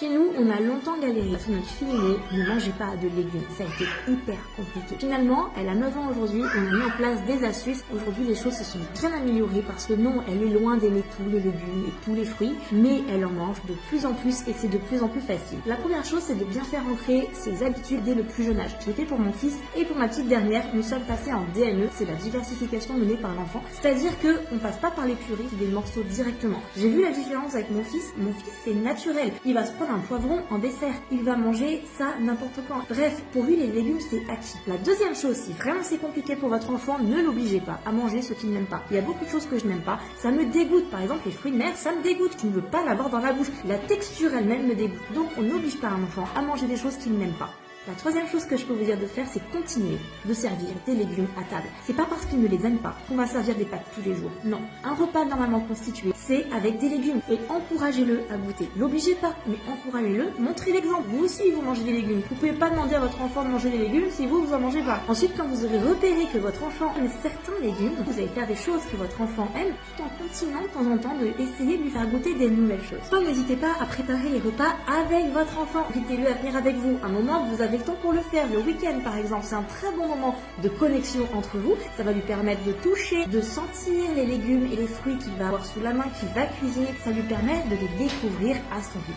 Chez nous, on a longtemps galéré parce que notre fille aînée ne mangeait pas de légumes. Ça a été hyper compliqué. Finalement, elle a 9 ans aujourd'hui, on a mis en place des astuces. Aujourd'hui, les choses se sont bien améliorées parce que non, elle est loin d'aimer tous les légumes et tous les fruits, mais elle en mange de plus en plus et c'est de plus en plus facile. La première chose, c'est de bien faire ancrer ses habitudes dès le plus jeune âge. Je l'ai fait pour mon fils et pour ma petite dernière. Nous sommes passés en DME, c'est la diversification menée par l'enfant. C'est-à-dire qu'on passe pas par les purées, des morceaux directement. J'ai vu la différence avec mon fils. Mon fils, c'est naturel. Il va se prendre un poivron en dessert. Il va manger ça n'importe quand. Bref, pour lui, les légumes, c'est acquis. La deuxième chose, si vraiment c'est compliqué pour votre enfant, ne l'obligez pas à manger ce qu'il n'aime pas. Il y a beaucoup de choses que je n'aime pas. Ça me dégoûte. Par exemple, les fruits de mer, ça me dégoûte. Je ne veux pas l'avoir dans la bouche. La texture elle-même me dégoûte. Donc, on n'oblige pas un enfant à manger des choses qu'il n'aime pas. La troisième chose que je peux vous dire de faire, c'est continuer de servir des légumes à table. C'est pas parce qu'il ne les aime pas qu'on va servir des pâtes tous les jours. Non. Un repas normalement constitué, c'est avec des légumes. Et encouragez-le à goûter. L'obligez pas, mais encouragez-le. Montrez l'exemple. Vous aussi, vous mangez des légumes. Vous pouvez pas demander à votre enfant de manger des légumes si vous en mangez pas. Ensuite, quand vous aurez repéré que votre enfant aime certains légumes, vous allez faire des choses que votre enfant aime tout en continuant de temps en temps d'essayer de lui faire goûter des nouvelles choses. N'hésitez pas à préparer les repas avec votre enfant. Invitez-le à venir avec vous. Un moment, vous avez le temps pour le faire, le week-end par exemple, c'est un très bon moment de connexion entre vous. Ça va lui permettre de toucher, de sentir les légumes et les fruits qu'il va avoir sous la main, qu'il va cuisiner. Ça lui permet de les découvrir à son rythme.